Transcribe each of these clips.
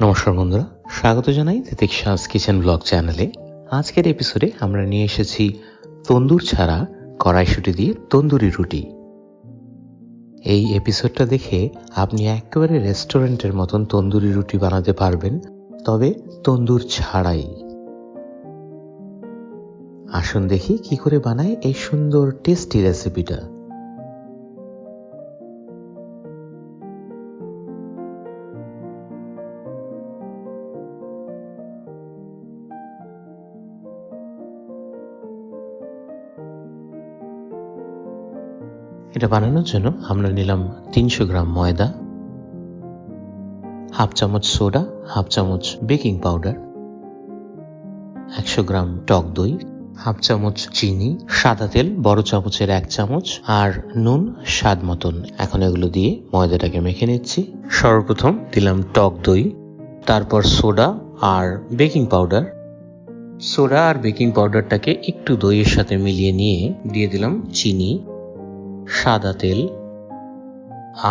নমস্কার বন্ধুরা, স্বাগত জানাই তিতিক্ষাস কিচেন ব্লগ চ্যানেলে। আজকের এপিসোডে আমরা নিয়ে এসেছি তন্দুর ছাড়া কড়াইশুঁটি দিয়ে তন্দুরি রুটি। এই এপিসোডটা দেখে আপনি একেবারে রেস্টুরেন্টের মতন তন্দুরি রুটি বানাতে পারবেন, তবে তন্দুর ছাড়াই। আসুন দেখি কি করে বানায় এই সুন্দর টেস্টি রেসিপিটা। এটা বানানোর জন্য আমরা নিলাম 300 গ্রাম ময়দা, হাফ চামচ সোডা, হাফ চামচ বেকিং পাউডার, 100 গ্রাম টক দই, হাফ চামচ চিনি, সাদা তেল বড় চামচের 1 চামচ, আর নুন স্বাদ মতন। এখন এগুলো দিয়ে ময়দাটাকে মেখে নিচ্ছি। সর্বপ্রথম দিলাম টক দই, তারপর সোডা আর বেকিং পাউডার। সোডা আর বেকিং পাউডারটাকে একটু দইয়ের সাথে মিলিয়ে নিয়ে দিয়ে দিলাম চিনি, সাদা তেল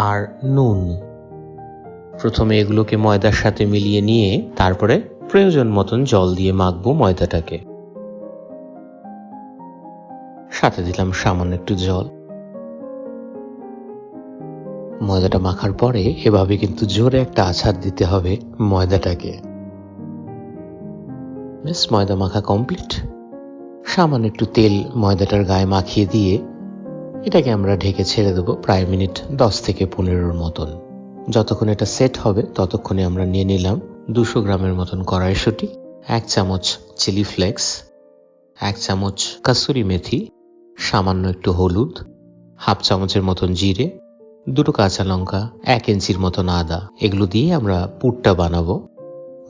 আর নুন। প্রথমে এগুলোকে ময়দার সাথে মিলিয়ে নিয়ে তারপরে প্রয়োজন মতন জল দিয়ে মাখবো ময়দাটাকে। সাথে দিলাম সামান্য একটু জল। ময়দাটা মাখার পরে এভাবে কিন্তু জোরে একটা আছাড় দিতে হবে ময়দাটাকে। বেশ, ময়দা মাখা কমপ্লিট। সামান্য একটু তেল ময়দাটার গায়ে মাখিয়ে দিয়ে এটাকে আমরা ঢেকে ছেড়ে দেবো প্রায় মিনিট 10 থেকে 15 মতন। যতক্ষণ এটা সেট হবে ততক্ষণে আমরা নিয়ে নিলাম 200 গ্রামের মতন কড়াইশুঁটি, 1 চামচ চিলি ফ্লেক্স, 1 চামচ কাসুরি মেথি, সামান্য একটু হলুদ, হাফ চামচের মতন জিরে, 2 কাঁচা লঙ্কা, 1 ইঞ্চির মতন আদা। এগুলো দিয়ে আমরা পুরটা বানাবো।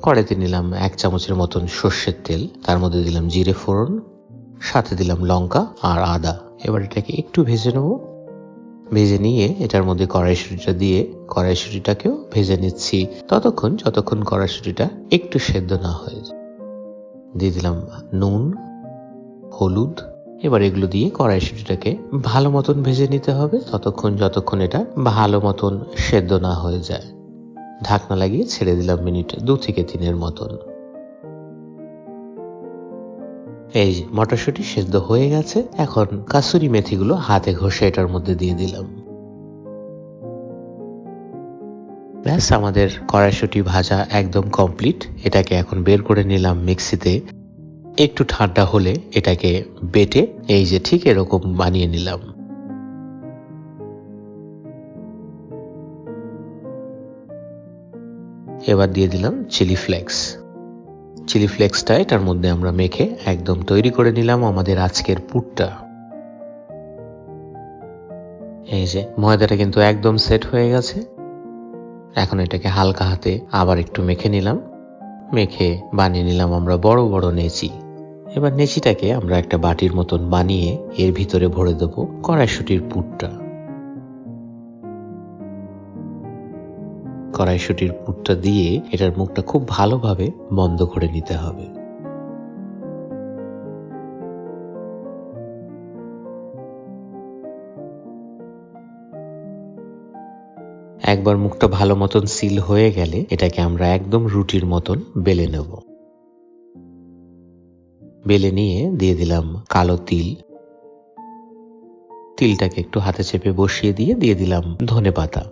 কড়াইতে নিলাম 1 চামচের মতন সর্ষের তেল, তার মধ্যে দিলাম জিরে ফোড়ন, সাথে দিলাম লঙ্কা আর আদা। এবার এটাকে একটু ভেজে নেব। ভেজে নিয়ে এটার মধ্যে কড়াইশুঁটিটা দিয়ে কড়াইশুঁটিটাকেও ভেজে নিচ্ছি যতক্ষণ কড়াইশুঁটিটা একটু সেদ্ধ না হয়ে যায়। দিয়ে দিলাম নুন, হলুদ। এবার এগুলো দিয়ে কড়াইশুঁটিটাকে ভালো মতন ভেজে নিতে হবে যতক্ষণ এটা ভালো মতন সেদ্ধ না হয়ে যায়। ঢাকনা লাগিয়ে ছেড়ে দিলাম মিনিট 2 থেকে 3 মতন। এই যে মটরশুঁটি সেদ্ধ হয়ে গেছে। এখন কাসুরি মেথিগুলো হাতে ঘষে এটার মধ্যে দিয়ে দিলাম। ব্যাস, আমাদের কড়াইশুঁটি ভাজা একদম কমপ্লিট। এটাকে এখন বের করে নিলাম মিক্সিতে। একটু ঠান্ডা হলে এটাকে বেটে এই যে ঠিক এরকম বানিয়ে নিলাম। এবার দিয়ে দিলাম চিলি ফ্লেক্স। চিলি ফ্লেক্সটা এটার মধ্যে আমরা মেখে একদম তৈরি করে নিলাম আমাদের আজকের পুরটা। এই যে ময়দাটা কিন্তু একদম সেট হয়ে গেছে। এখন এটাকে হালকা হাতে আবার একটু মেখে নিলাম। মেখে বানিয়ে নিলাম আমরা বড় বড় নেচি। এবার নেচিটাকে আমরা একটা বাটির মতন বানিয়ে এর ভিতরে ভরে দেবো কড়াইশুঁটির পুরটা। কড়াইশুঁটির পুরটা দিয়ে এটার মুখটা খুব ভালোভাবে বন্ধ করে নিতে হবে। একবার মুখটা ভালো মতন সিল হয়ে গেলে এটাকে আমরা একদম রুটির মতন বেলে নেব। বেলে নিয়ে দিয়ে দিলাম কালো তিল। তিলটাকে একটু হাতে চেপে বসিয়ে দিয়ে দিলাম ধনেপাতা।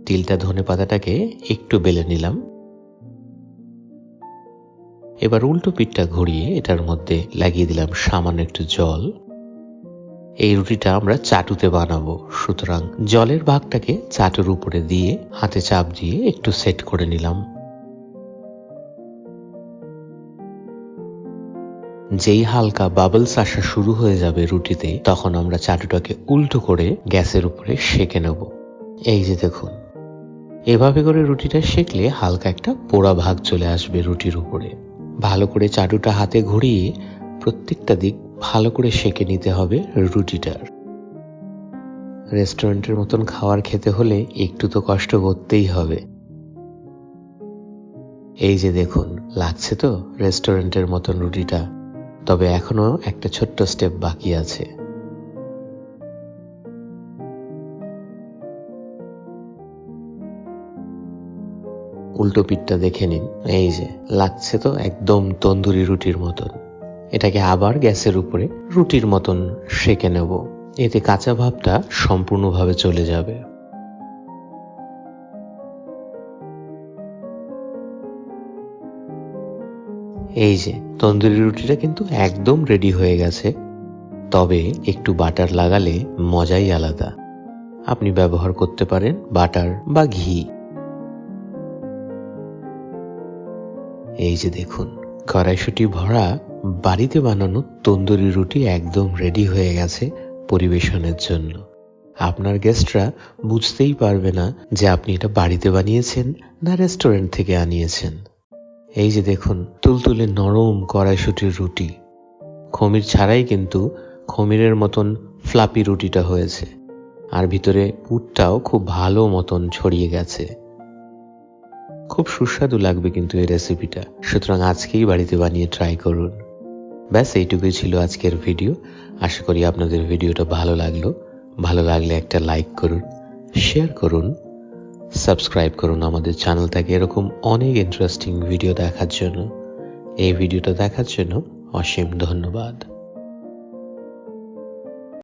তিলটা ধনেপাতাটাকে একটু বেলে নিলাম। এবার উল্টো পিঠটা ঘুরিয়ে এটার মধ্যে লাগিয়ে দিলাম সামান্য একটু জল। এই রুটিটা আমরা চাটুতে বানাবো, সুতরাং জলের ভাগটাকে চাটুর উপরে দিয়ে হাতে চাপ দিয়ে একটু সেট করে নিলাম। যেই হালকা বাবলস আসা শুরু হয়ে যাবে রুটিতে, তখন আমরা চাটুটাকে উল্টো করে গ্যাসের উপরে সেঁকে নেব। এই যে দেখুন, এভাবে করে রুটিটা সেঁকলে হালকা একটা পোড়া ভাগ চলে আসবে রুটির উপরে। ভালো করে চাটুটা হাতে ঘুরিয়ে প্রত্যেকটা দিক ভালো করে সেঁকে নিতে হবে রুটিটার। রেস্টুরেন্টের মতন খাবার খেতে হলে একটু তো কষ্ট করতেই হবে। এই যে দেখুন, লাগছে তো রেস্টুরেন্টের মতন রুটিটা। তবে এখনো একটা ছোট্ট স্টেপ বাকি আছে। উল্টো পিঠটা দেখে নিন, এই যে লাগছে তো একদম তন্দুরি রুটির মতন। এটাকে আবার গ্যাসের উপরে রুটির মতন সেঁকে নেব, এতে কাঁচা ভাবটা সম্পূর্ণভাবে চলে যাবে। এই যে তন্দুরি রুটিটা কিন্তু একদম রেডি হয়ে গেছে, তবে একটু বাটার লাগালে মজাই আলাদা। আপনি ব্যবহার করতে পারেন বাটার বা ঘি। এই যে দেখুন, কড়াইশুঁটি ভরা বাড়িতে বানানো তন্দুরি রুটি একদম রেডি হয়ে গেছে পরিবেশনের জন্য। আপনার গেস্টরা বুঝতেই পারবে না যে আপনি এটা বাড়িতে বানিয়েছেন না রেস্টুরেন্ট থেকে আনিয়েছেন। এই যে দেখুন, তুলতুলে নরম কড়াইশুঁটির রুটি, খমির ছাড়াই কিন্তু খমিরের মতন ফ্লাপি রুটিটা হয়েছে, আর ভিতরে পুরটাও খুব ভালো মতন ছড়িয়ে গেছে। খুব সুস্বাদু লাগবে কিন্তু এই রেসিপিটা, সুতরাং আজকেই বাড়িতে বানিয়ে ট্রাই করুন। ব্যাস এইটুকুই ছিল আজকের ভিডিও। আশা করি আপনাদের ভিডিওটা ভালো লাগলো। ভালো লাগলে একটা লাইক করুন, শেয়ার করুন, সাবস্ক্রাইব করুন আমাদের চ্যানেলটাকে এরকম অনেক ইন্টারেস্টিং ভিডিও দেখার জন্য। এই ভিডিওটা দেখার জন্য অসীম ধন্যবাদ।